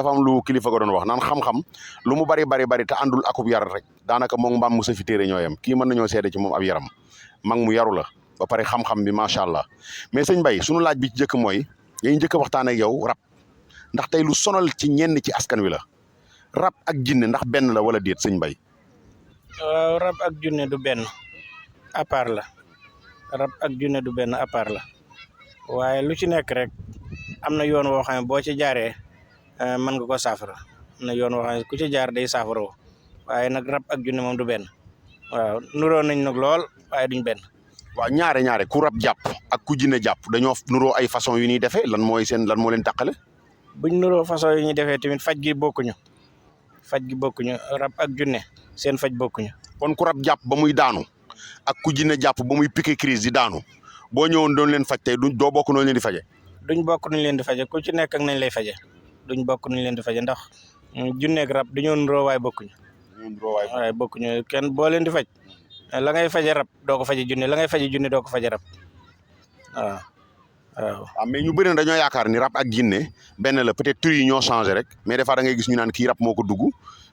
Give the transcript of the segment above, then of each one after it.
dafa am lu kilifa ko doon wax naan xam-xam lu mu bari te àndul akub yar rek daanaka moom mbaam mu sa fi téere ñooyam kii mën nañoo seede ci moom ab yaram mag mu yaru la ba pare xam-xam bi macha allah mais sëñ Mbaye sunu laaj bi ci njëkk mooy yañ njëkk a waxtaan ak yow rab ndax tey lu sonal ci ñenn ci askan wi la rab ak jinne ndax benn la wala déet sëñ Mbaye. waaw rab ak junne du benn à part la rab ak junne du benn à part la waaye lu ci nekk rek am na yoon woo xam ne boo ci jaaree mën nga ko saafara am na yoon woo xam ne ku ci jaar day saafara woo waaye nag rab ak junne moom du benn waaw nuroo nañ nag lool waaye duñ benn. waaw ñaare ku rab jàpp ak ku jinne jàpp dañoo nuroo ay façon yu ñuy defee lan moo leen tàqale. buñ nuroo façon yu ñuy defee tamit faj gi bokkuñu rab ak junne seen faj bokkuñu. kon ku rab jàpp ba muy daanu ak ku jinne jàpp ba muy piqué crise di daanu boo ñëwoon doon leen faj tey doo bokk noonu leen di faje. duñ bokk nuñ leen di faje ku ci nekk ak nañ lay faje duñ bokk nuñ leen di faje ndax junneeg rab dañoo nuroo waaye bokkuñu. waaye bokkuñu kenn boo leen di faj la ngay faje rab doo ko faje junne la ngay faje junne doo ko faje rab waaw. mais ñu bëri na dañoo yaakaar ni rab ak jinne benn la peut-être tur yi ñoo changé rek mais des fois da ngay gis ñu naan kii rab moo ko dugg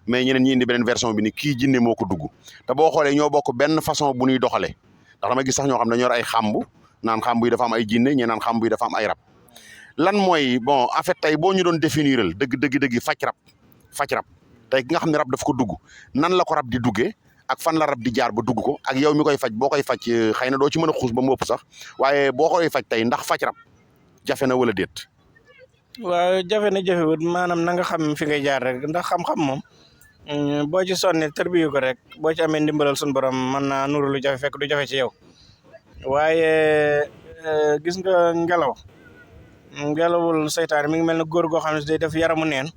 mais ñeneen ñi indi beneen version bi ni kii jinne moo ko dugg te boo xoolee ñoo bokk benn façon bu ñuy doxalee ndax dama gis sax ñoo xam dañoo yor ay xàmb naan xàmb yi dafa am ay jinne ñee naan xàmb yi dafa am ay rab lan mooy bon en fait tey boo ñu doon définiral dëgg faj rab tey ki nga xam ne rab daf ko dugg nan la ko rab di duggee ak fan la rab di jaar ba dugg ko ak yow mi koy faj boo koy faj xëy na doo ci mën a xuus ba mu ëpp sax waaye boo koy faj tey ndax faj rab jafe na wala déet. waaw jafe na jafewut maanaam na nga xam fi ngay jaar rek ndax xam-xam moom boo ci sonne tërbiyu ko rek boo ci amee ndimbalal suñu borom mën naa nuru lu jafe fekk du jafe ci yow waaye gis nga ngelawul seytaane mi ngi mel ne góor goo xam ne day def yaramu neen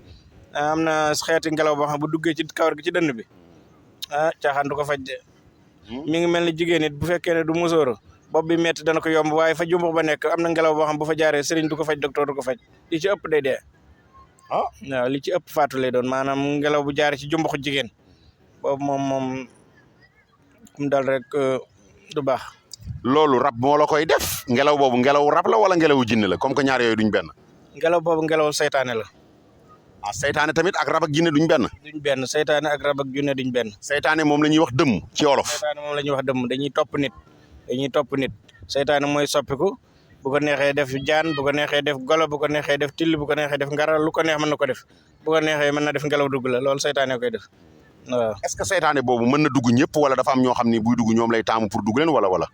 am na xeeti ngelaw boo xam bu duggee ci kawar gi ci dënn bi caaxaan du ko faj de mi ngi mel ni jigéen it bu fekkee ne du musóoro bopp bi metti dana ko yomb waaye fa jumbux ba nekk am na ngelaw boo xam bu fa jaaree sëriñ du ko faj docteur du ko faj li ci ëpp day dee waaw li ci ëpp faatu lay doon maanaam ngelaw bu jaaree ci jumbuxu jigéen boobu moom kum dal rek du baax. loolu rab moo la koy def ngelaw boobu ngelaw rab la wala ngelawu jinne la comme que ñaar yooyu duñ benn. ngelaw boobu ngelawul seytaane la. seytaane tamit ak rab ak jinne duñ benn. seytaane ak rab ak jinne duñ benn. seytaane moom la ñuy wax dëmm ci wolof. seytaane moom la ñuy wax dëmm dañuy topp nit seytaane mooy soppiku bu ko neexee def jaan bu ko neexee def golo bu ko neexee def till bu ko neexee def ngara lu ko neex mën na ko def bu ko neexee mën na def ngelaw dugg la loolu seytaane koy def waaw. est-ce que seytaane boobu mën na dugg ñëpp wala dafa am ñoo xam ni buy dugg ñoom lay taamu pour dugg leen wala.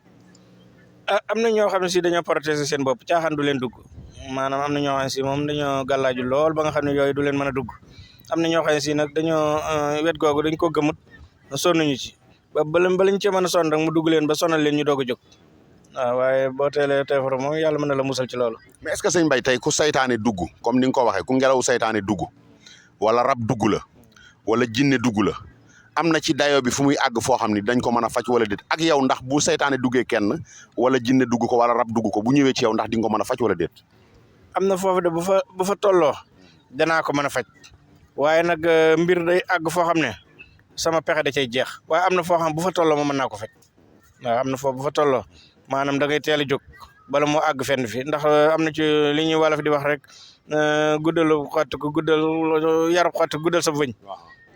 am na ñoo xam ne si dañoo protéger seen bopp caaxaan du leen dugg maanaam am na ñoo xam ne si moom dañoo gàllaaju lool ba nga xam ne yooyu du leen mën a dugg am na ñoo xam ne si nag dañoo wet googu dañ ko gëmut sonnuñu ci ba lañ cee mën a sonn rek mu dugg leen ba sonal leen ñu doog a jóg waaw waaye boo teelee teefara moom yàlla mën na la musal ci loolu. mais est-ce que sëñ Mbaye tey ku saytaane dugg comme ni nga ko waxee ku ngelaw saytaane dugg wala rab dugg la wala jinne dugg la am na ci dayo bi fu muy àgg foo xam ni dañ ko mën a faj wala déet ak yow ndax bu saytaane duggee kenn wala jinne dugg ko wala rab dugg ko bu ñëwee ci yow ndax di nga ko mën a faj wala déet. am na foofu de bu fa tolloo danaa ko mën a faj waaye nag mbir day àgg foo xam ne sama pexe da cay jeex waaye am na foo xam bu fa tolloo ma mën naa ko faj waaw am na foofu bu fa tolloo maanaam da ngay teel a jóg bala moo àgg fenn fi ndax am na ci li ñuy wolof di wax rek guddalu xott ko guddal yarub xott guddal sa wëñ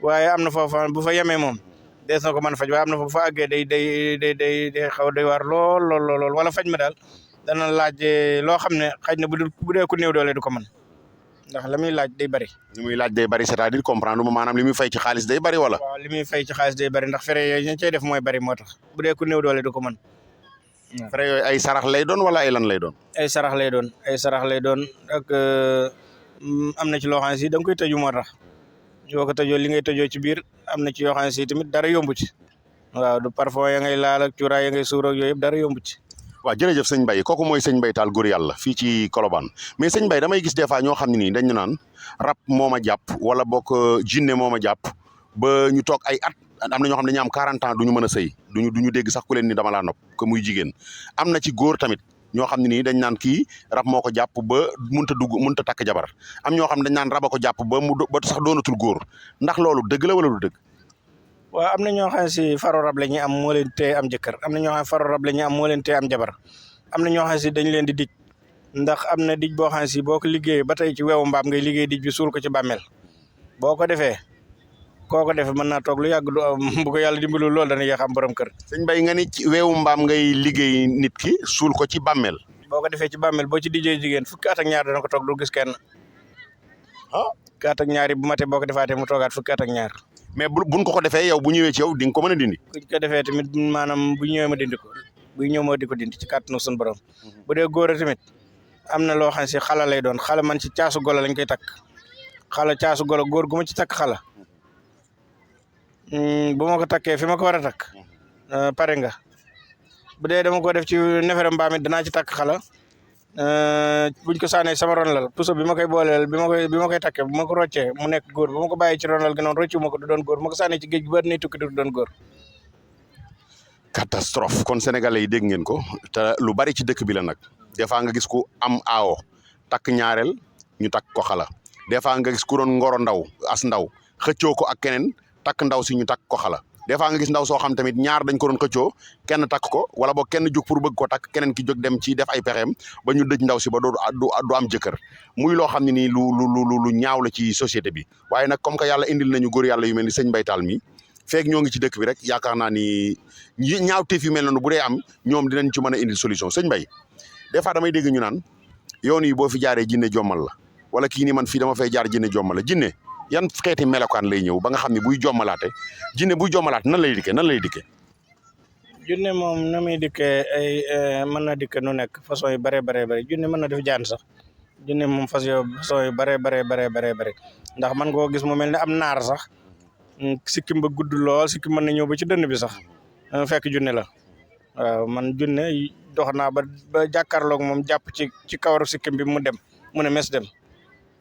waaye am na foofu bu fa yemee moom dees na ko mën a faj waaye am na foofu fa àggee day xaw day war lool wala faj ma daal dana laaj loo xam ne xëy na bu dee ku néew doole du ko mën ndax la muy laaj day bari. li muy laaj day bari c'est-à-dire comprendre ma maanaam li muy fay ci xaalis day bari wala. waaw li muy fay ci xaalis day bari ndax fere yooyu ñu cay def mooy bari moo tax bu dee ku néew doole du ko mën. fere yooyu ay sarax lay doon wala ay lan lay doon. ay sarax lay doon ak am na ci loo xam ne si da nga koy tëju moo tax yoo ko tëjoo li ngay tëjoo ci biir am na ci yoo xam ne si tamit dara yombu ci waaw du parfum ya ngay laal ak cuuraay ya ngay suur ak yooyu yëpp dara yombu ci. waaw jërëjëf sëñ Mbaye kooku mooy sëñ Mbaye Tall góor yàlla fii ci Colobane mais sëñ Mbaye damay gis des fois ñoo xam ne nii dañu naan rab moo ma jàpp wala bokk jinne moo ma jàpp ba ñu toog ay at am na ñoo xam ne dañu am 40 ans du ñu mën a sëy duñu dégg sax ku leen ni dama laa nopp que muy jigéen am na ci góor tamit ñoo xam ne nii dañ naan kii rab moo ko jàpp ba munta takk jabar am ñoo xam ne dañ naan rab a ko jàpp ba sax doonatul góor ndax loolu dëgg la wala du dëgg. waaw am na ñoo xam ne si faru rab la ñuy am moo leen tee am jëkkër am na ñoo xam ne faru rab la ñuy am moo leen tee am jabar am na ñoo xam ne si dañ leen di dij ndax am na dij boo xam ne si boo ko liggéeyee ba tey ci weewu mbaam ngay liggéey dij bi suul ko ci bàmmeel boo ko defee kooko defee mën naa toog lu yàgg du am bu ko yàlla dimbalul loolu dana yéex am borom kër. sëñ Mbaye nga ni ci weewu mbaam ngay liggéey nit ki suul ko ci bàmmeel. boo ko defee ci bàmmeel boo ci dijee jigéen fukki at ak ñaar dana ko toog du gis kenn. fukki at ak ñaar yi bu matee boo ko defaatee mu toogaat fukki at ak ñaar. mais buñ ko defee yow bu ñëwee ci yow di nga ko mën a dindi. buñ ko defee tamit maanaam bu ñëwee ma dindi ko buy ñëw moo di ko dindi ci kàttanu suñu borom. bu dee góor a tamit am na loo xam ne si xala lay doon xala man ci caasu golo lañ koy takk xala caasu golo góor gu ma ci takk xala bu ma ko takkee fi ma ko war a takk pare nga bu dee dama ko def ci nefere mbaam it danaa ci takk xala buñ ko saanee sama ronlal puso bi ma koy booleel bi ma koy takkee bu ma ko roccee mu nekk góor bu ma ko bàyyee ci ronlal gi noonu roccu ma ko du doon góor bu ma ko saanee ci géej gi ba nay tukki du doon góor. catastrophe kon sénégalais yi dégg ngeen ko te lu bari ci dëkk bi la nag des fois nga gis ku am aawo takk ñaareel ñu takk ko xala des fois nga gis ku doon ngoro ndaw as ndaw xëccoo ko ak keneen takk ndaw si ñu takk ko xala des fois nga gis ndaw soo xam tamit ñaar dañ ko doon xëccoo kenn takk ko wala boog kenn jóg pour bëgg ko takk keneen ki jóg dem ci def ay pexeem ba ñu dëj ndaw si ba du am jëkkër muy loo xam ne nii lu ñaaw la ci société bi waaye nag comme que yàlla indil nañu góor yàlla yu mel ni sëñ Mbaye Tall mi feek ñoo ngi ci dëkk bi rek yaakaar naa ni ñaawteef yu mel noonu bu dee am ñoom dinañ ci mën a indil solution sëñ Mbaye des fois damay dégg ñu naan yoon yi boo fi jaaree jinne jommal la wala kii ni man fii dama fay jaar jinne jommal la jinne yan xeeti melokaan lay ñëw ba nga xam ne buy jommalaate jinne buy jommalaate nan lay dikkee junne moom na muy dikkee ay mën na dikke nu nekk façon yu bare junne mën na def jaan sax junne moom façon yu bare ndax man koo gis mu mel ne am naar sax sikkim ba gudd lool sikkim mën na ñëw ba ci dënn bi sax fekk junne la waaw man junne dox naa ba jàkkaarloog moom jàpp ci kawaru sikkim bi mu ne mes dem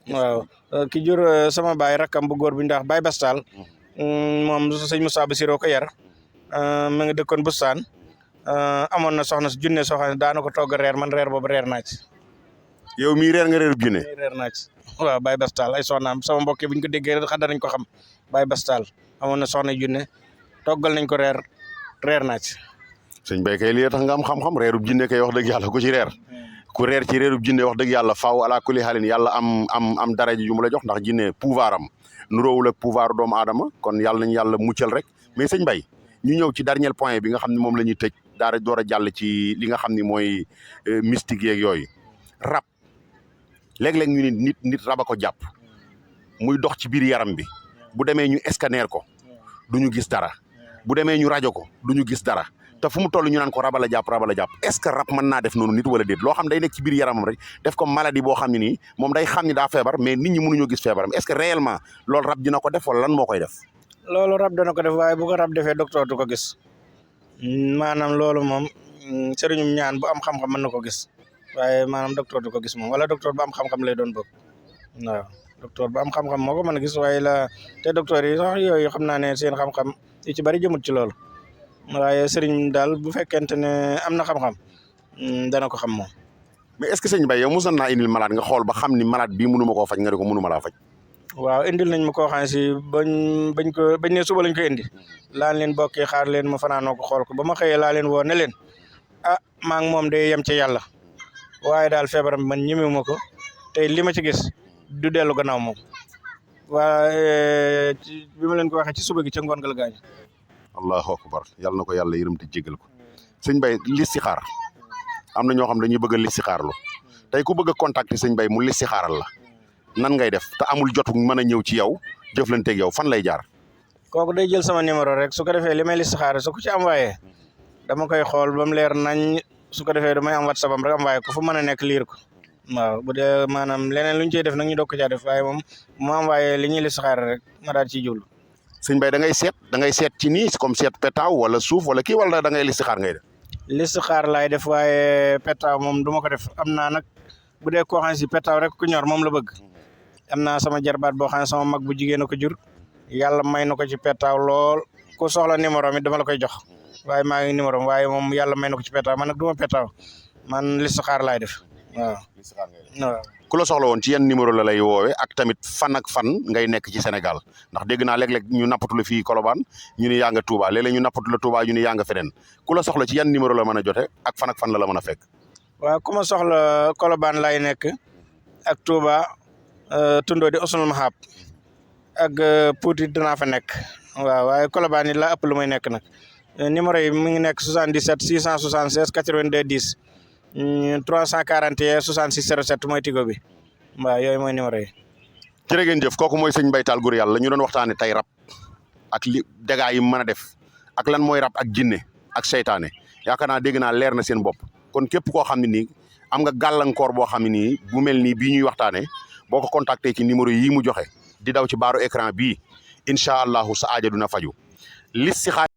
waaw ki jur sama baay rakkam bu góor bi ndax Baye Bastal moom sëñ Moussa Bassirou ko yar ma ngi dëkkoon bustaan amoon na soxna si junne soo xam ne daana ko togg reer man reer boobu reer naa ci. yow mii reer nga reeru junne. reer naa ci waaw Baye Bastal ay soxnaam sama mbokk yi bu ñu ko déggee xam danañ ko xam Baye Bastal amoon na soxna junne toggal nañ ko reer naa ci. sëñ Mbaye kay lii tax nga am xam-xam reerub jinne kay wax dëgg yàlla ku ci reer ku reer ci reerub jinne wax dëgg yàlla faaw ala kulli xaalin yàlla am daraja yu mu la jox ndax jinne pouvoir am nuróowul ak pouvoir doomu aadama kon yàlla nañ yàlla muccal rek mais sëñ Mbaye ñu ñëw ci dernier point bi nga xam ne moom la ñuy tëj daara door a jàll ci li nga xam ne mooy mystique yeeg yooyu rab léeg-léeg ñu ni nit raba ko jàpp muy dox ci biir yaram bi bu demee ñu scanner ko du ñu gis dara bu demee ñu rajo ko du ñu gis dara te fu mu toll ñu naan ko raba la jàpp est-ce que rab mën naa def noonu nit wala déet loo xam day nekk ci biir yaramam rek def ko maladie boo xam ne nii moom day xam ni daa feebar mais nit ñi mënuñoo gis feebaram est-ce que réellement loolu rab dina ko def wala lan moo koy def. loolu rab dana ko def waaye bu ko rab defee docteur du ko gis maanaam loolu moom sëriñum ñaan bu am xam-xam mën na ko gis waaye maanaam docteur du ko gis moom wala docteur bu am xam-xam lay doon boobu waaw docteur bu am xam-xam moo ko mën a gis waaye te docteur yi sax yooyu xam naa ne seen xam-xam yu ci bari jëmut ci loolu. waaye sëriñ daal bu fekkente ne am na xam-xam dana ko xam moom. mais est-ce que sëñ Mbaye yow mosoon naa indil malade nga xool ba xam ni malade bii mënu ma koo faj nga ne ko mënu ma laa faj. waaw indil nañ ma koo xam ne si bañ ne suba lañ ko indi laan leen bokkee xaar leen ma fanaanoo ko xool ko ba ma xëyee laa leen woo ne leen maa ngi moom day yem ci yàlla waaye daal feebaram man ñemewu ma ko te li ma ci gis du dellu gannaaw moom waaye bi ma leen ko waxee ci suba gi ca ngoon nga la gaañu. allahu akbar yàlla na ko yàlla yërëm te jégal ko sëñ Mbaye listixaar am na ñoo xam dañuy bëgg a listixaarlu tey ku bëgg a contacter sëñ Mbaye mu listixaaral la nan ngay def te amul jotu mën a ñëw ci yow jëflanteeg yow fan lay jaar. kooku day jël sama numéro rek su ko defee li may listixaar su ko ci envoyé dama koy xool ba mu leer nañ su ko defee damay am WhatsApp am rek envoyé ko fu mën a nekk liir ko waaw bu dee maanaam leneen lu ñu ciy def nag ñu doog ko caa def waaye moom mu envoyé li ñuy listixaar rek ma daal ciy jublu. sëñ Mbaye da ngay seet ci nii comme seet petaaw wala suuf wala kii wala da ngay listixaar ngay def. listixaar laay def waaye petaaw moom du ma ko def am naa nag bu dee koo xam ne si petaaw rek ku ñor moom la bëgg am naa sama jarbaat boo xam ne sama mag bu jigéen a ko jur yàlla may na ko ci petaaw lool ku soxla numéro mi dama la koy jox waaye maa ngi numéro waaye moom yàlla may na ko ci petaaw man nag du ma petaaw man listixaar laay def waaw. waaw. ku la soxla woon ci yan numéro la lay woowee ak tamit fan ak fan ngay nekk ci Sénégal ndax dégg naa léeg-léeg ñu nappatu la fii Colobane ñu ni yaa nga Touba léeg-léeg ñu nappatu la Touba ñu ni yaa nga feneen ku la soxla ci yan numéro la mën a jote ak fan la mën a fekk. waaw ku ma soxla Colobane lay nekk ak Touba Tundoo di Ousseynou Mahab ak Pouti dinaa fa nekk waaw waaye Colobane yi laa ëpp lu may nekk nag numéro yi mi ngi nekk 77 676 82 10 341 66 07 mooy tigo bi waaw yooyu mooy numéro yi. jërë ngeen jëf kooku mooy sëñ Mbaye Tall Gor Yàlla ñu doon waxtaane tey rab ak li dégâts yi mën a def ak lan mooy rab ak jinne ak seytaane yaakaar naa dégg naa leer na seen bopp kon képp koo xam ne nii am nga gàllankoor boo xam ne nii bu mel nii bii ñuy waxtaane boo ko contacté ci numéro yii mu joxe di daw ci baaru écran bii incha allahu sa aaja duna faju listixaar